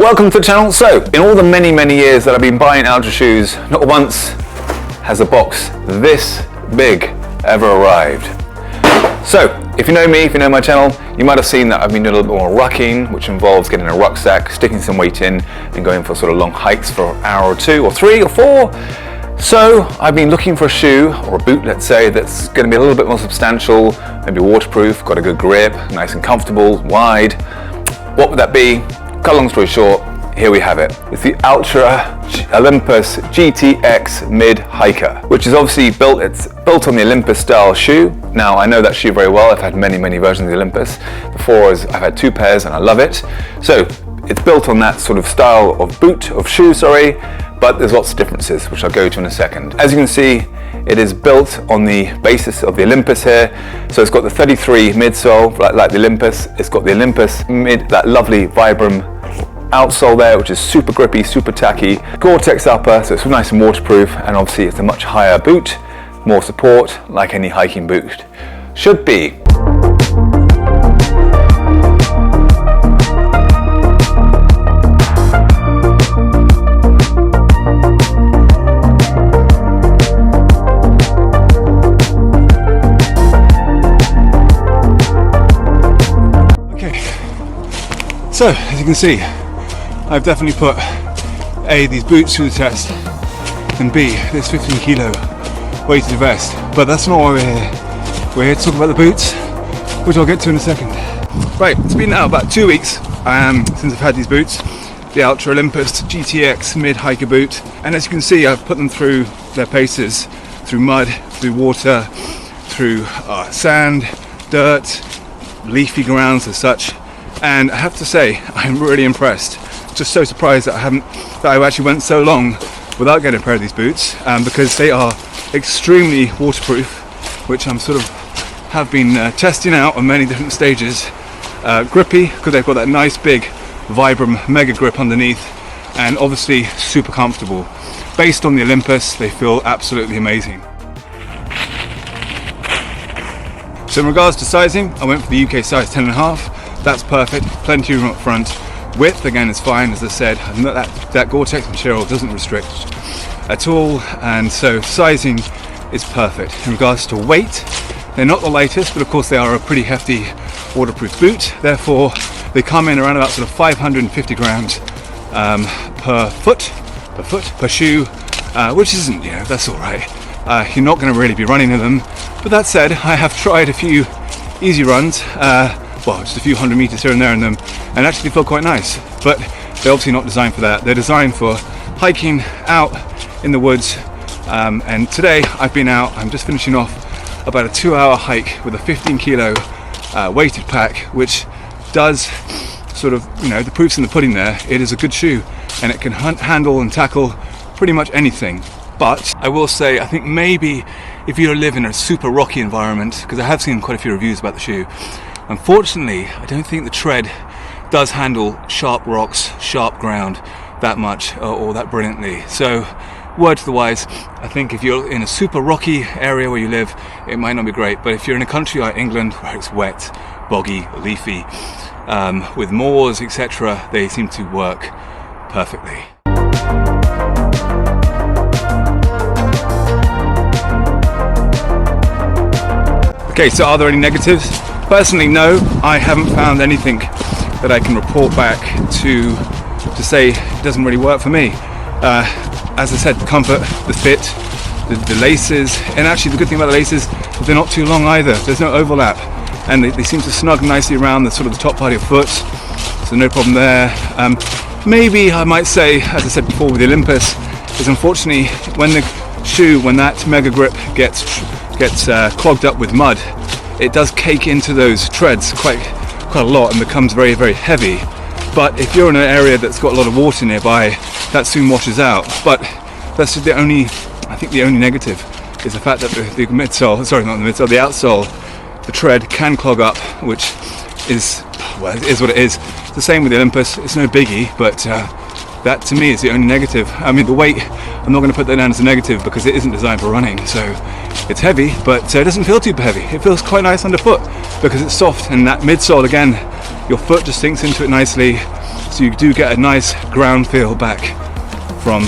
welcome to the channel. So, in all the many years that I've been buying Altra shoes, not once has a box this big ever arrived. So, if you know me, if you know my channel, you might have seen that I've been doing a little bit more rucking, which involves getting a rucksack, sticking some weight in, and going for sort of long hikes for an hour or two, or 3 or 4. So, I've been looking for a shoe, or a boot let's say, that's going to be a little bit more substantial, maybe waterproof, got a good grip, nice and comfortable, wide. What would that be? Cut a long story short, here we have it. It's the ALTRA OLYMPUS GTX Mid Hiker, which is obviously it's built on the Olympus style shoe. Now I know that shoe very well. I've had many versions of the Olympus. Before I've had 2 pairs and I love it. So it's built on that sort of style of boot, of shoe, sorry, but there's lots of differences, which I'll go to in a second. As you can see, it is built on the basis of the Olympus here. So it's got the 33 midsole, like the Olympus. It's got the Olympus mid, that lovely Vibram outsole there, which is super grippy, super tacky. Gore-Tex upper, so it's nice and waterproof, and obviously it's a much higher boot, more support, like any hiking boot should be. Okay, so as you can see, I've definitely put A, these boots through the test, and B, this 15 kilo weighted vest. But that's not why we're here. We're here to talk about the boots, which I'll get to in a second. Right, it's been now about 2 weeks since I've had these boots, the ALTRA OLYMPUS GTX Mid Hiker boot. And as you can see, I've put them through their paces, through mud, through water, through sand, dirt, leafy grounds as such. And I have to say, I'm really impressed. Just so surprised that I actually went so long without getting a pair of these boots, because they are extremely waterproof, which I'm sort of have been testing out on many different stages. Grippy, because they've got that nice big Vibram mega grip underneath, and obviously super comfortable. Based on the Olympus, they feel absolutely amazing. So in regards to sizing, I went for the UK size 10.5. That's perfect, plenty of room up front. Width again is fine, as I said. That Gore-Tex material doesn't restrict at all, and so sizing is perfect. In regards to weight, they're not the lightest, but of course they are a pretty hefty waterproof boot. Therefore, they come in around about sort of 550 grams per shoe, which isn't, that's all right. You're not going to really be running in them. But that said, I have tried a few easy runs. Well, just a few 100 meters here and there in them, and actually feel quite nice. But they're obviously not designed for that. They're designed for hiking out in the woods. And today I've been out, I'm just finishing off about a 2-hour hike with a 15 kilo weighted pack, which does sort of, the proof's in the pudding there. It is a good shoe, and it can handle and tackle pretty much anything. But I will say, I think maybe if you live in a super rocky environment, because I have seen quite a few reviews about the shoe, unfortunately, I don't think the tread does handle sharp rocks, sharp ground that much or that brilliantly. So, word to the wise, I think if you're in a super rocky area where you live, it might not be great. But if you're in a country like England where it's wet, boggy, leafy, with moors, etc., they seem to work perfectly. Okay, so are there any negatives? Personally, no. I haven't found anything that I can report back to say it doesn't really work for me. As I said, the comfort, the fit, the laces, and actually the good thing about the laces, they're not too long either. There's no overlap, and they seem to snug nicely around the top part of your foot, so no problem there. Maybe I might say, as I said before with the Olympus, is unfortunately when that mega grip gets clogged up with mud, it does cake into those treads quite a lot and becomes very heavy. But if you're in an area that's got a lot of water nearby, that soon washes out. But that's the only negative is the fact that the midsole, sorry, not the midsole, the outsole, the tread can clog up, which is, well, it is what it is. It's the same with the Olympus. It's no biggie, but that to me is the only negative. I mean, the weight, I'm not going to put that down as a negative because it isn't designed for running. So it's heavy, but it doesn't feel too heavy. It feels quite nice underfoot because it's soft, and that midsole, again, your foot just sinks into it nicely. so you do get a nice ground feel back from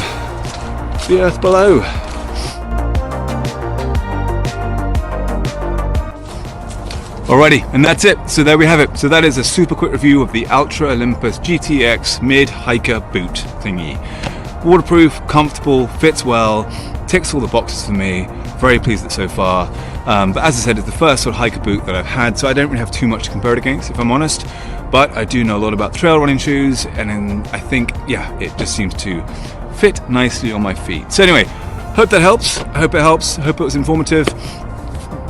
the earth below. Alrighty, and that's it. So there we have it. So that is a super quick review of the Ultra Olympus GTX mid hiker boot thingy. Waterproof, comfortable, fits well, ticks all the boxes for me. Very pleased with it so far. But as I said, it's the first sort of hiker boot that I've had, so I don't really have too much to compare it against, if I'm honest. But I do know a lot about trail running shoes, and then I think, yeah, it just seems to fit nicely on my feet. So anyway, hope that helps. I hope it helps. I hope it was informative,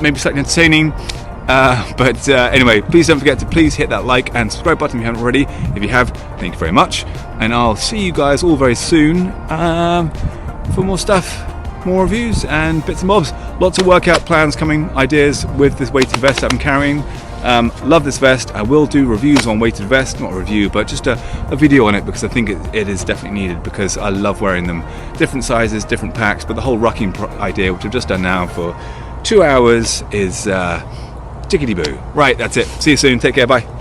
maybe slightly entertaining. But anyway, please don't forget to please hit that like and subscribe button if you haven't already. If you have, thank you very much. And I'll see you guys all very soon for more stuff, more reviews and bits and bobs. Lots of workout plans coming, ideas with this weighted vest that I'm carrying. Love this vest. I will do reviews on weighted vest, not a review, but just a video on it, because I think it is definitely needed, because I love wearing them. Different sizes, different packs, but the whole rucking idea, which I've just done now for 2 hours, is tickety boo. Right, that's it. See you soon. Take care. Bye.